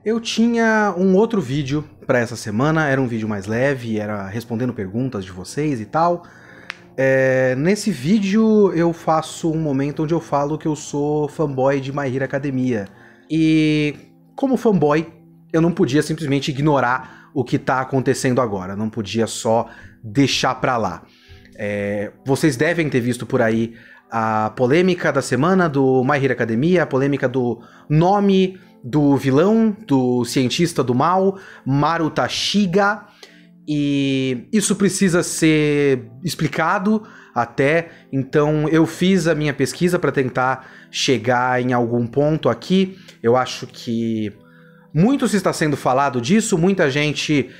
Eu tinha um outro vídeo para essa semana, era um vídeo mais leve, era respondendo perguntas de vocês e tal. Nesse vídeo eu faço um momento onde eu falo que eu sou fanboy de My Hero Academia. E como fanboy, eu não podia simplesmente ignorar o que tá acontecendo agora, não podia só deixar pra lá. Vocês devem ter visto por aí a polêmica da semana do My Hero Academia, a polêmica do nome do vilão, do cientista do mal, Maruta Shiga, e isso precisa ser explicado até, então eu fiz a minha pesquisa para tentar chegar em algum ponto aqui. Eu acho que muito se está sendo falado disso, muita gente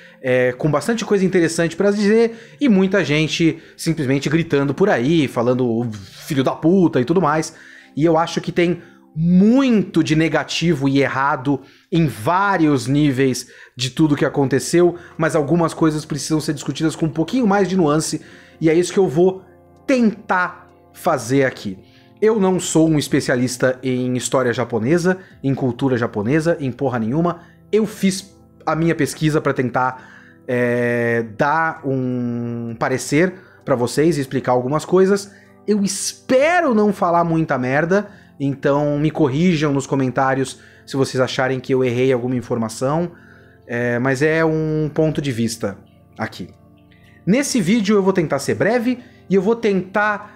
com bastante coisa interessante para dizer, e muita gente simplesmente gritando por aí, falando filho da puta e tudo mais, e eu acho que tem muito de negativo e errado em vários níveis de tudo que aconteceu, mas algumas coisas precisam ser discutidas com um pouquinho mais de nuance, e é isso que eu vou tentar fazer aqui. Eu não sou um especialista em história japonesa, em cultura japonesa, em porra nenhuma. Eu fiz a minha pesquisa para tentar dar um parecer para vocês e explicar algumas coisas. Eu espero não falar muita merda, então me corrijam nos comentários se vocês acharem que eu errei alguma informação, mas é um ponto de vista aqui. Nesse vídeo eu vou tentar ser breve e eu vou tentar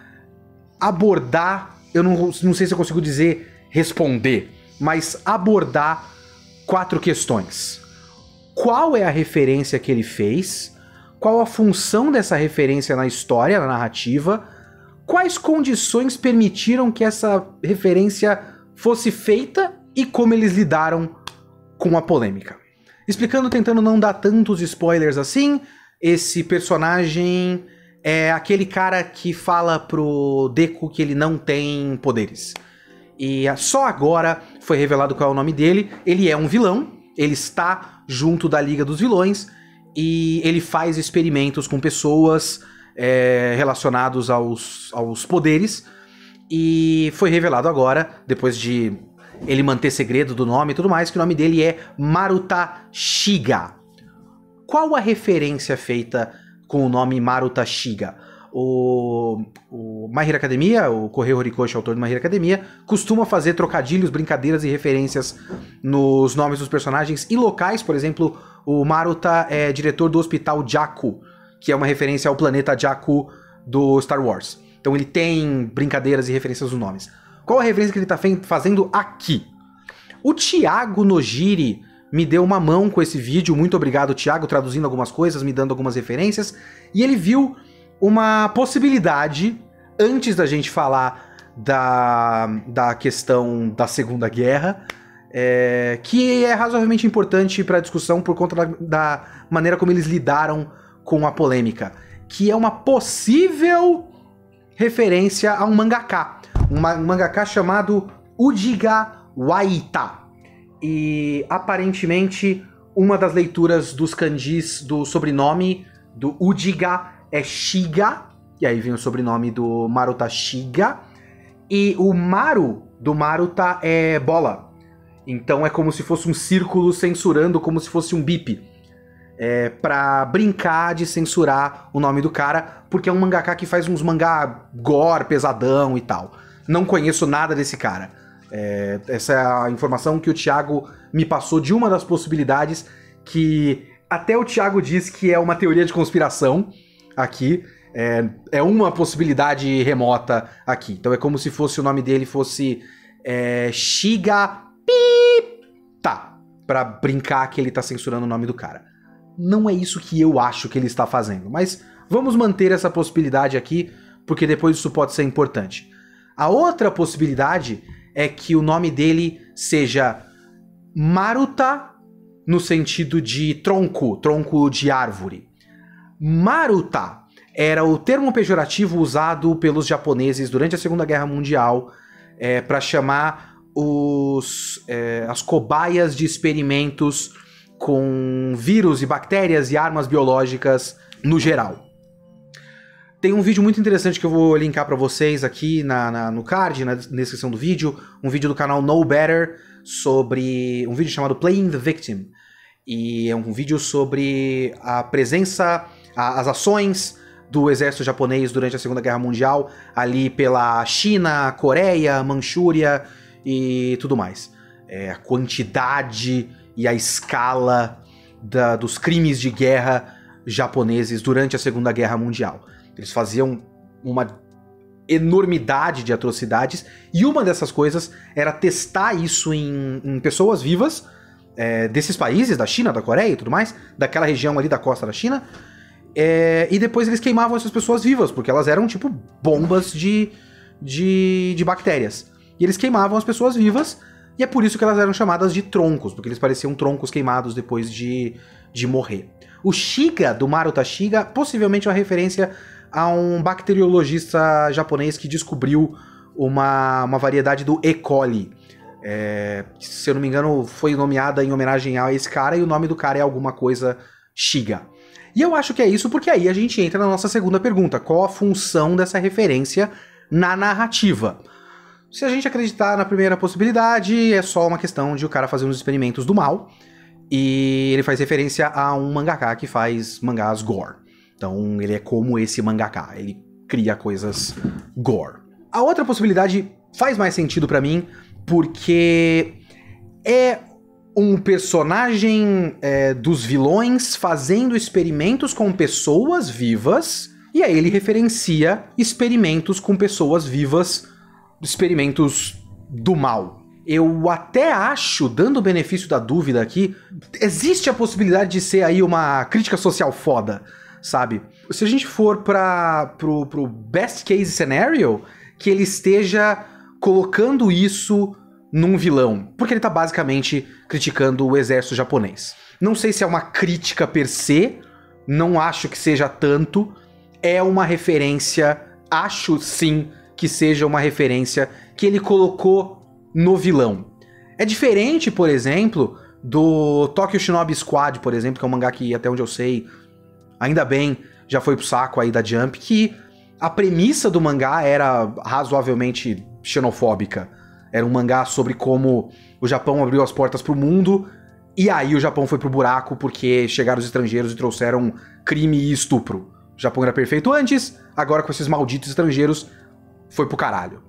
abordar, eu não sei se eu consigo dizer responder, mas abordar 4 questões. Qual é a referência que ele fez? Qual a função dessa referência na história, na narrativa? Quais condições permitiram que essa referência fosse feita e como eles lidaram com a polêmica? Explicando, tentando não dar tantos spoilers assim, esse personagem é aquele cara que fala pro Deku que ele não tem poderes. E só agora foi revelado qual é o nome dele. Ele é um vilão, ele está junto da Liga dos Vilões e ele faz experimentos com pessoas relacionados aos poderes, e foi revelado agora, depois de ele manter segredo do nome e tudo mais, que o nome dele é Maruta Shiga. Qual a referência feita com o nome Maruta Shiga? O My Hero Academia, o Kohei Horikoshi, autor do My Hero Academia, costuma fazer trocadilhos, brincadeiras e referências nos nomes dos personagens e locais. Por exemplo, o Maruta é diretor do Hospital Jakku, que é uma referência ao planeta Jakku do Star Wars. Então ele tem brincadeiras e referências nos nomes. Qual a referência que ele está fazendo aqui? O Thiago Nojiri me deu uma mão com esse vídeo, muito obrigado, Thiago, traduzindo algumas coisas, me dando algumas referências, e ele viu uma possibilidade, antes da gente falar da questão da Segunda Guerra, que é razoavelmente importante para a discussão por conta da maneira como eles lidaram com a polêmica, que é uma possível referência a um mangaka, um mangaka chamado Ujiga Waita. E aparentemente uma das leituras dos kanjis do sobrenome do Ujiga é Shiga, e aí vem o sobrenome do Maruta Shiga, e o Maru do Maruta é bola. Então é como se fosse um círculo censurando, como se fosse um bip. Pra brincar de censurar o nome do cara, porque é um mangaka que faz uns mangá gore, pesadão e tal. Não conheço nada desse cara. Essa é a informação que o Thiago me passou de uma das possibilidades, que até o Thiago diz que é uma teoria de conspiração aqui. É uma possibilidade remota aqui. Então é como se fosse o nome dele fosse Shiga Pita, pra brincar que ele tá censurando o nome do cara. Não é isso que eu acho que ele está fazendo, mas vamos manter essa possibilidade aqui, porque depois isso pode ser importante. A outra possibilidade é que o nome dele seja Maruta, no sentido de tronco de árvore. Maruta era o termo pejorativo usado pelos japoneses durante a Segunda Guerra Mundial para chamar as cobaias de experimentos com vírus e bactérias e armas biológicas no geral. Tem um vídeo muito interessante que eu vou linkar para vocês aqui no card, na descrição do vídeo, um vídeo do canal Know Better, sobre um vídeo chamado Playing the Victim. E é um vídeo sobre a presença, as ações do exército japonês durante a Segunda Guerra Mundial, ali pela China, Coreia, Manchúria e tudo mais. A quantidade e a escala dos crimes de guerra japoneses durante a Segunda Guerra Mundial. Eles faziam uma enormidade de atrocidades, e uma dessas coisas era testar isso em pessoas vivas, desses países, da China, da Coreia e tudo mais, daquela região ali da costa da China, e depois eles queimavam essas pessoas vivas, porque elas eram tipo bombas de bactérias. E eles queimavam as pessoas vivas, e é por isso que elas eram chamadas de troncos, porque eles pareciam troncos queimados depois de morrer. O Shiga, do Maruta Shiga, possivelmente é uma referência a um bacteriologista japonês que descobriu uma variedade do E. coli. Se eu não me engano, foi nomeada em homenagem a esse cara, e o nome do cara é alguma coisa Shiga. E eu acho que é isso, porque aí a gente entra na nossa segunda pergunta. Qual a função dessa referência na narrativa? Se a gente acreditar na primeira possibilidade, é só uma questão de o cara fazer uns experimentos do mal, e ele faz referência a um mangaka que faz mangás gore. Então ele é como esse mangaka, ele cria coisas gore. A outra possibilidade faz mais sentido pra mim, porque é um personagem dos vilões fazendo experimentos com pessoas vivas, e aí ele referencia experimentos com pessoas vivas, experimentos do mal. Eu até acho, dando o benefício da dúvida aqui, existe a possibilidade de ser aí uma crítica social foda, sabe? Se a gente for pro best case scenario, que ele esteja colocando isso num vilão, porque ele tá basicamente criticando o exército japonês. Não sei se é uma crítica per se, não acho que seja tanto, é uma referência, acho sim que seja uma referência que ele colocou no vilão. É diferente, por exemplo, do Tokyo Shinobi Squad, por exemplo, que é um mangá que, até onde eu sei, ainda bem, já foi pro saco aí da Jump, que a premissa do mangá era razoavelmente xenofóbica. Era um mangá sobre como o Japão abriu as portas pro mundo, e aí o Japão foi pro buraco porque chegaram os estrangeiros e trouxeram crime e estupro. O Japão era perfeito antes, agora com esses malditos estrangeiros, foi pro caralho.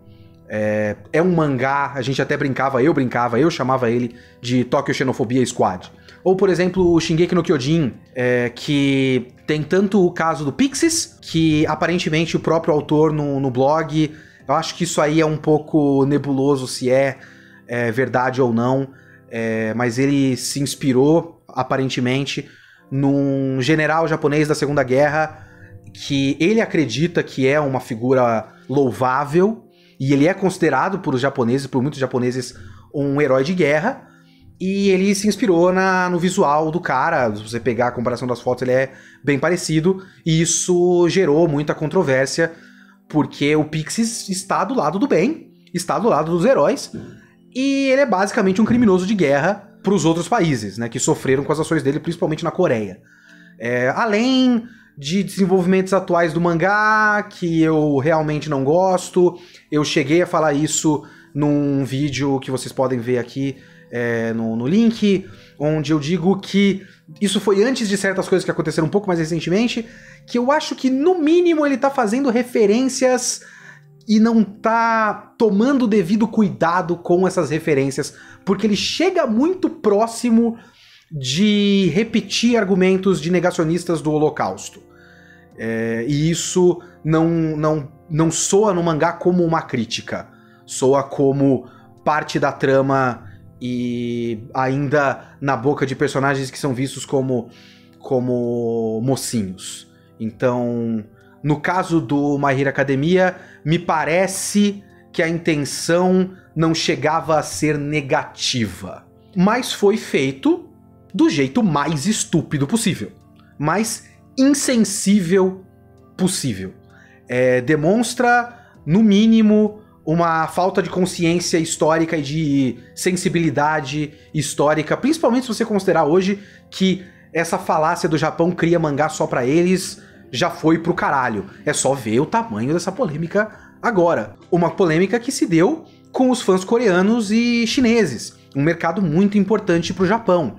É um mangá, a gente até eu chamava ele de Tokyo Xenofobia Squad. Ou, por exemplo, o Shingeki no Kyojin, que tem tanto o caso do Pixies, que aparentemente o próprio autor no blog, eu acho que isso aí é um pouco nebuloso se é verdade ou não, mas ele se inspirou, aparentemente, num general japonês da Segunda Guerra, que ele acredita que é uma figura louvável, e ele é considerado por muitos japoneses, um herói de guerra, e ele se inspirou no visual do cara. Se você pegar a comparação das fotos, ele é bem parecido, e isso gerou muita controvérsia, porque o Pixies está do lado do bem, está do lado dos heróis, e ele é basicamente um criminoso de guerra para os outros países, né, que sofreram com as ações dele, principalmente na Coreia. Além de desenvolvimentos atuais do mangá, que eu realmente não gosto. Eu cheguei a falar isso num vídeo que vocês podem ver aqui no link, onde eu digo que isso foi antes de certas coisas que aconteceram um pouco mais recentemente, que eu acho que, no mínimo, ele tá fazendo referências e não tá tomando o devido cuidado com essas referências, porque ele chega muito próximo de repetir argumentos de negacionistas do Holocausto. E isso não soa no mangá como uma crítica, soa como parte da trama e ainda na boca de personagens que são vistos como mocinhos. Então, no caso do My Hero Academia, me parece que a intenção não chegava a ser negativa, mas foi feito do jeito mais estúpido possível, mais insensível possível. Demonstra, no mínimo, uma falta de consciência histórica e de sensibilidade histórica, principalmente se você considerar hoje que essa falácia do Japão cria mangá só pra eles já foi pro caralho. É só ver o tamanho dessa polêmica agora. Uma polêmica que se deu com os fãs coreanos e chineses, um mercado muito importante para o Japão.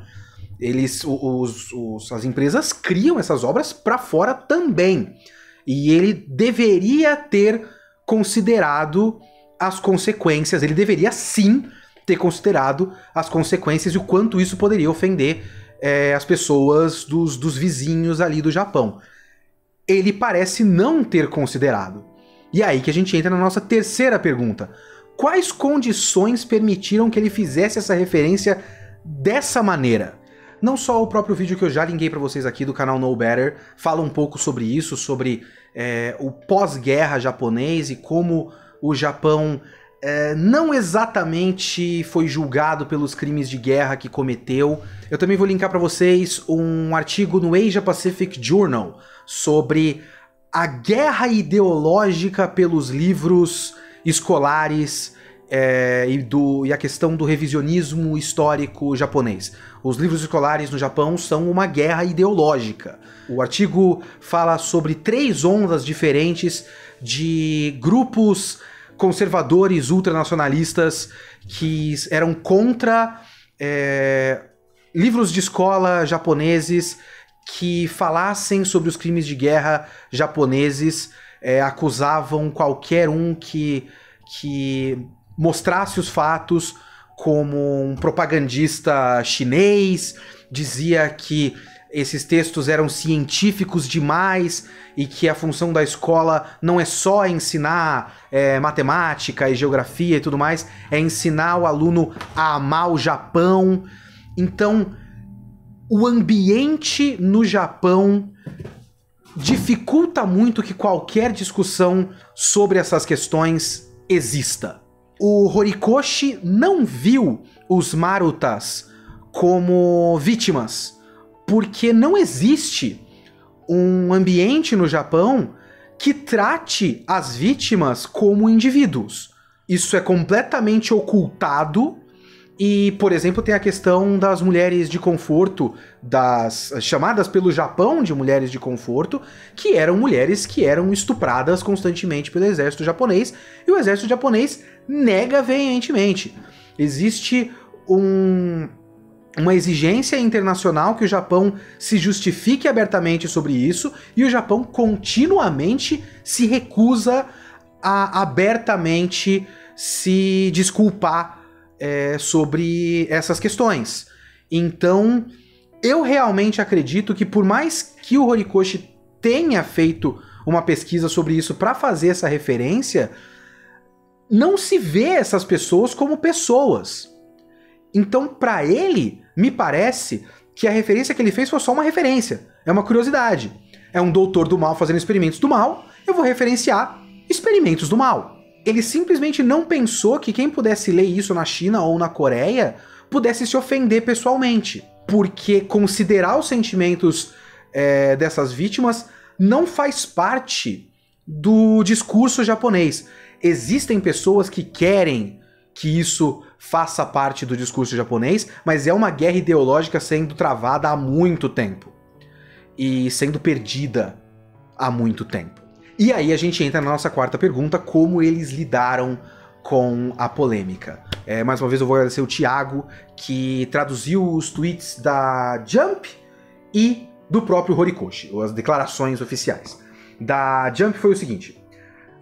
As empresas criam essas obras para fora também. E ele deveria ter considerado as consequências, ele deveria sim ter considerado as consequências e o quanto isso poderia ofender as pessoas dos vizinhos ali do Japão. Ele parece não ter considerado. E é aí que a gente entra na nossa terceira pergunta. Quais condições permitiram que ele fizesse essa referência dessa maneira? Não só o próprio vídeo que eu já linkei para vocês aqui do canal Know Better fala um pouco sobre isso, sobre o pós-guerra japonês e como o Japão não exatamente foi julgado pelos crimes de guerra que cometeu. Eu também vou linkar para vocês um artigo no Asia Pacific Journal sobre a guerra ideológica pelos livros escolares e a questão do revisionismo histórico japonês. Os livros escolares no Japão são uma guerra ideológica. O artigo fala sobre 3 ondas diferentes de grupos conservadores ultranacionalistas que eram contra livros de escola japoneses que falassem sobre os crimes de guerra japoneses, acusavam qualquer um que mostrasse os fatos como um propagandista chinês, dizia que esses textos eram científicos demais e que a função da escola não é só ensinar matemática e geografia e tudo mais, é ensinar o aluno a amar o Japão. Então, o ambiente no Japão dificulta muito que qualquer discussão sobre essas questões exista. O Horikoshi não viu os Marutas como vítimas, porque não existe um ambiente no Japão que trate as vítimas como indivíduos. Isso é completamente ocultado e, por exemplo, tem a questão das mulheres de conforto, das chamadas pelo Japão de mulheres de conforto, que eram mulheres que eram estupradas constantemente pelo exército japonês, e o exército japonês nega veementemente. Existe uma exigência internacional que o Japão se justifique abertamente sobre isso, e o Japão continuamente se recusa a abertamente se desculpar sobre essas questões. Então, eu realmente acredito que por mais que o Horikoshi tenha feito uma pesquisa sobre isso para fazer essa referência, não se vê essas pessoas como pessoas. Então, para ele, me parece que a referência que ele fez foi só uma referência. É uma curiosidade. É um doutor do mal fazendo experimentos do mal, eu vou referenciar experimentos do mal. Ele simplesmente não pensou que quem pudesse ler isso na China ou na Coreia pudesse se ofender pessoalmente. Porque considerar os sentimentos dessas vítimas não faz parte do discurso japonês. Existem pessoas que querem que isso faça parte do discurso japonês, mas é uma guerra ideológica sendo travada há muito tempo. E sendo perdida há muito tempo. E aí a gente entra na nossa quarta pergunta, como eles lidaram com a polêmica. Mais uma vez eu vou agradecer o Thiago, que traduziu os tweets da Jump e do próprio Horikoshi, as declarações oficiais. Da Jump foi o seguinte: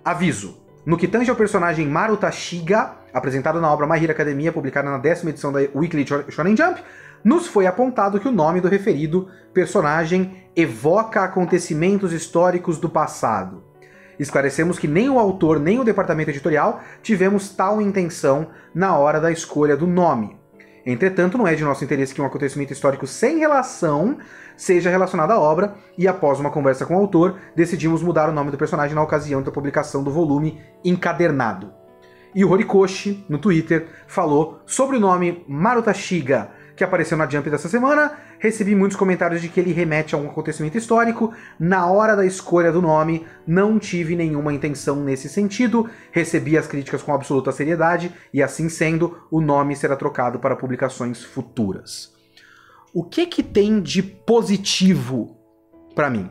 aviso, no que tange ao personagem Maruta Shiga, apresentado na obra My Hero Academia, publicada na 10ª edição da Weekly Shonen Jump, nos foi apontado que o nome do referido personagem evoca acontecimentos históricos do passado. Esclarecemos que nem o autor nem o departamento editorial tivemos tal intenção na hora da escolha do nome. Entretanto, não é de nosso interesse que um acontecimento histórico sem relação seja relacionado à obra, e após uma conversa com o autor, decidimos mudar o nome do personagem na ocasião da publicação do volume encadernado. E o Horikoshi, no Twitter, falou sobre o nome Maruta Shiga, que apareceu na Jump dessa semana. Recebi muitos comentários de que ele remete a um acontecimento histórico. Na hora da escolha do nome, não tive nenhuma intenção nesse sentido. Recebi as críticas com absoluta seriedade e, assim sendo, o nome será trocado para publicações futuras. O que tem de positivo para mim?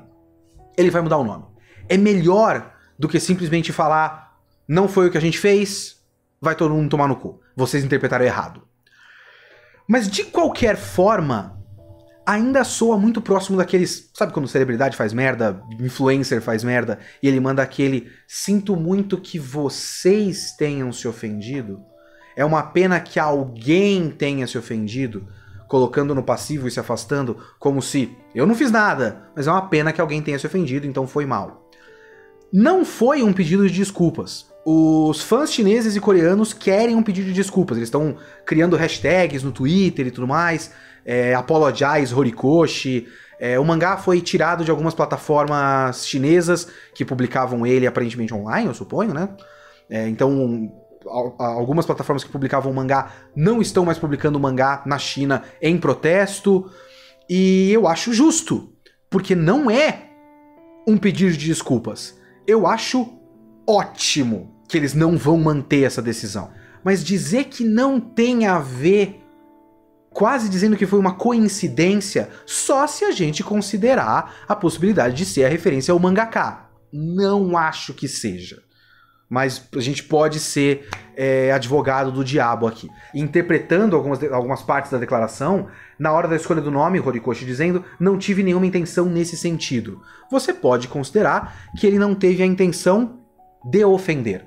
Ele vai mudar o nome. É melhor do que simplesmente falar não foi o que a gente fez, vai todo mundo tomar no cu. Vocês interpretaram errado. Mas de qualquer forma, ainda soa muito próximo daqueles... Sabe quando celebridade faz merda, influencer faz merda, e ele manda aquele: sinto muito que vocês tenham se ofendido. É uma pena que alguém tenha se ofendido, colocando no passivo e se afastando, como se eu não fiz nada, mas é uma pena que alguém tenha se ofendido, então foi mal. Não foi um pedido de desculpas. Os fãs chineses e coreanos querem um pedido de desculpas. Eles estão criando hashtags no Twitter e tudo mais. Apologize Horikoshi. O mangá foi tirado de algumas plataformas chinesas que publicavam ele aparentemente online, eu suponho, né? Então, algumas plataformas que publicavam o mangá não estão mais publicando o mangá na China em protesto. E eu acho justo, porque não é um pedido de desculpas. Eu acho ótimo que eles não vão manter essa decisão. Mas dizer que não tem a ver, quase dizendo que foi uma coincidência, só se a gente considerar a possibilidade de ser a referência ao mangaka. Não acho que seja. Mas a gente pode ser advogado do diabo aqui. Interpretando algumas partes da declaração, na hora da escolha do nome, Horikoshi dizendo: não tive nenhuma intenção nesse sentido. Você pode considerar que ele não teve a intenção de ofender.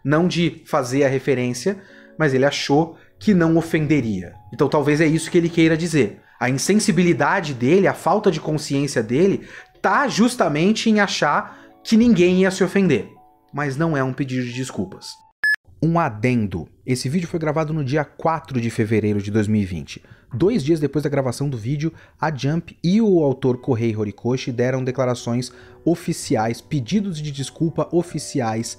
Não de fazer a referência, mas ele achou que não ofenderia. Então talvez é isso que ele queira dizer. A insensibilidade dele, a falta de consciência dele, tá justamente em achar que ninguém ia se ofender. Mas não é um pedido de desculpas. Um adendo. Esse vídeo foi gravado no dia 4 de fevereiro de 2020. 2 dias depois da gravação do vídeo, a Jump e o autor Kohei Horikoshi deram declarações oficiais, pedidos de desculpa oficiais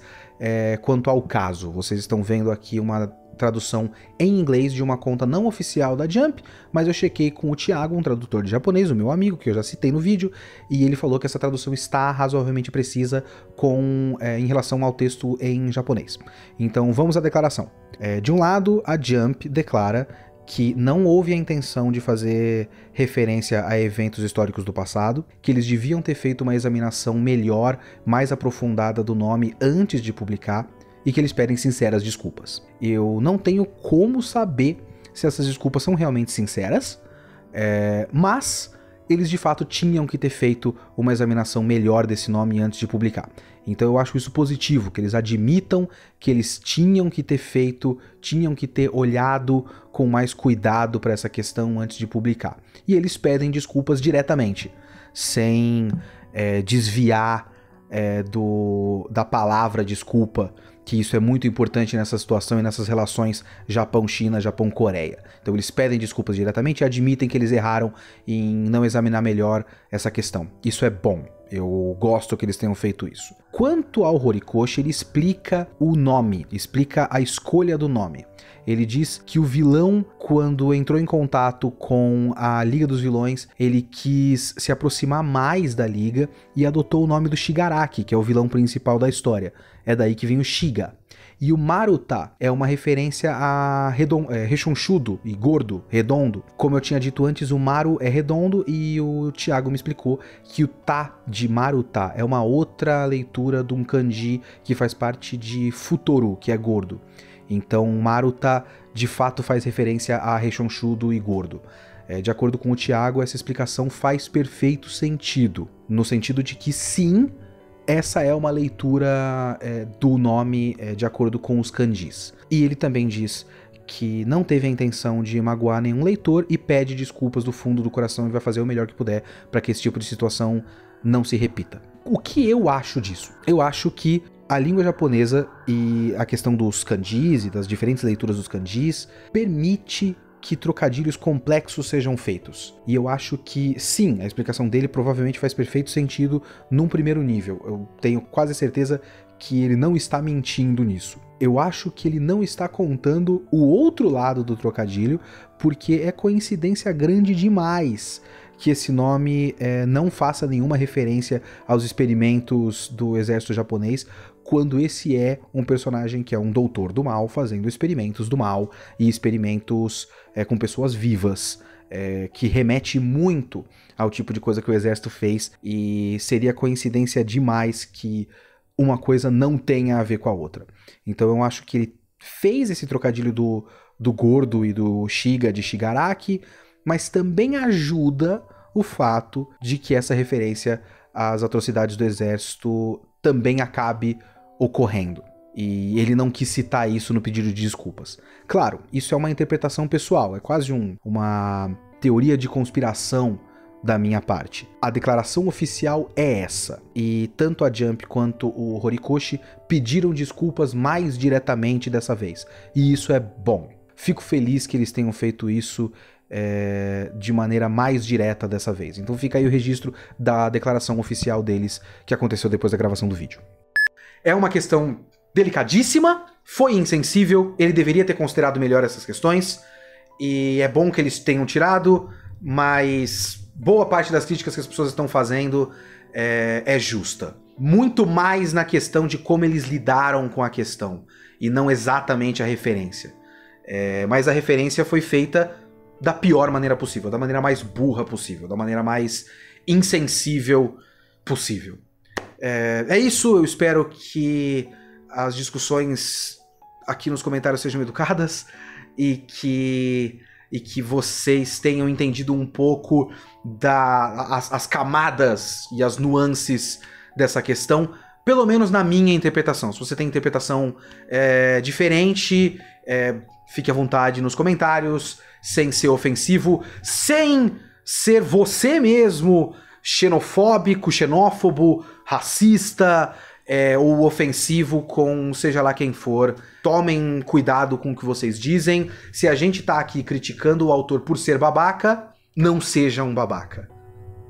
quanto ao caso. Vocês estão vendo aqui uma tradução em inglês de uma conta não oficial da Jump, mas eu chequei com o Thiago, um tradutor de japonês, o meu amigo, que eu já citei no vídeo, e ele falou que essa tradução está razoavelmente precisa em relação ao texto em japonês. Então vamos à declaração. De um lado, a Jump declara que não houve a intenção de fazer referência a eventos históricos do passado, que eles deviam ter feito uma examinação melhor, mais aprofundada do nome antes de publicar, e que eles pedem sinceras desculpas. Eu não tenho como saber se essas desculpas são realmente sinceras, mas eles de fato tinham que ter feito uma examinação melhor desse nome antes de publicar. Então eu acho isso positivo, que eles admitam que eles tinham que ter feito, tinham que ter olhado com mais cuidado para essa questão antes de publicar. E eles pedem desculpas diretamente, sem desviar da palavra desculpa, que isso é muito importante nessa situação e nessas relações Japão-China, Japão-Coreia. Então eles pedem desculpas diretamente e admitem que eles erraram em não examinar melhor essa questão. Isso é bom. Eu gosto que eles tenham feito isso. Quanto ao Horikoshi, ele explica o nome, explica a escolha do nome. Ele diz que o vilão, quando entrou em contato com a Liga dos Vilões, ele quis se aproximar mais da Liga e adotou o nome do Shigaraki, que é o vilão principal da história. É daí que vem o Shiga. E o Maruta é uma referência a rechonchudo e gordo, redondo. Como eu tinha dito antes, o Maru é redondo e o Thiago me explicou que o Ta de Maruta é uma outra leitura de um kanji que faz parte de Futoru, que é gordo. Então Maruta de fato faz referência a rechonchudo e gordo. De acordo com o Thiago, essa explicação faz perfeito sentido. No sentido de que sim, essa é uma leitura do nome de acordo com os kanjis. E ele também diz que não teve a intenção de magoar nenhum leitor e pede desculpas do fundo do coração e vai fazer o melhor que puder para que esse tipo de situação não se repita. O que eu acho disso? Eu acho que a língua japonesa e a questão dos kanjis e das diferentes leituras dos kanjis permite que trocadilhos complexos sejam feitos. E eu acho que, sim, a explicação dele provavelmente faz perfeito sentido num primeiro nível. Eu tenho quase certeza que ele não está mentindo nisso. Eu acho que ele não está contando o outro lado do trocadilho, porque é coincidência grande demais que esse nome não faça nenhuma referência aos experimentos do exército japonês, quando esse é um personagem que é um doutor do mal fazendo experimentos do mal e experimentos com pessoas vivas, que remete muito ao tipo de coisa que o exército fez, e seria coincidência demais que uma coisa não tenha a ver com a outra. Então eu acho que ele fez esse trocadilho do Gordo e do Shiga de Shigaraki, mas também ajuda o fato de que essa referência às atrocidades do exército também acabe ocorrendo. E ele não quis citar isso no pedido de desculpas. Claro, isso é uma interpretação pessoal, é quase uma teoria de conspiração da minha parte. A declaração oficial é essa, e tanto a Jump quanto o Horikoshi pediram desculpas mais diretamente dessa vez, e isso é bom. Fico feliz que eles tenham feito isso de maneira mais direta dessa vez. Então fica aí o registro da declaração oficial deles, que aconteceu depois da gravação do vídeo. É uma questão delicadíssima, foi insensível, ele deveria ter considerado melhor essas questões, e é bom que eles tenham tirado, mas boa parte das críticas que as pessoas estão fazendo é justa. Muito mais na questão de como eles lidaram com a questão, e não exatamente a referência. Mas a referência foi feita da pior maneira possível, da maneira mais burra possível, da maneira mais insensível possível. É isso, eu espero que as discussões aqui nos comentários sejam educadas e que vocês tenham entendido um pouco as camadas e as nuances dessa questão, pelo menos na minha interpretação. Se você tem interpretação diferente, fique à vontade nos comentários, sem ser ofensivo, sem ser você mesmo xenofóbico, xenófobo, racista ou ofensivo com seja lá quem for. Tomem cuidado com o que vocês dizem. Se a gente tá aqui criticando o autor por ser babaca, não seja um babaca.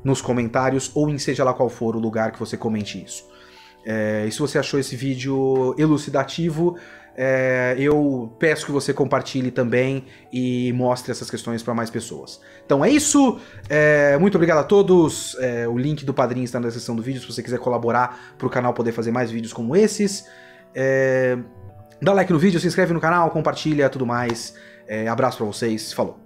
Nos comentários ou em seja lá qual for o lugar que você comente isso. E se você achou esse vídeo elucidativo, eu peço que você compartilhe também e mostre essas questões para mais pessoas. Então é isso, muito obrigado a todos, o link do Padrim está na descrição do vídeo se você quiser colaborar para o canal poder fazer mais vídeos como esses. Dá like no vídeo, se inscreve no canal, compartilha, tudo mais. Abraço para vocês, falou!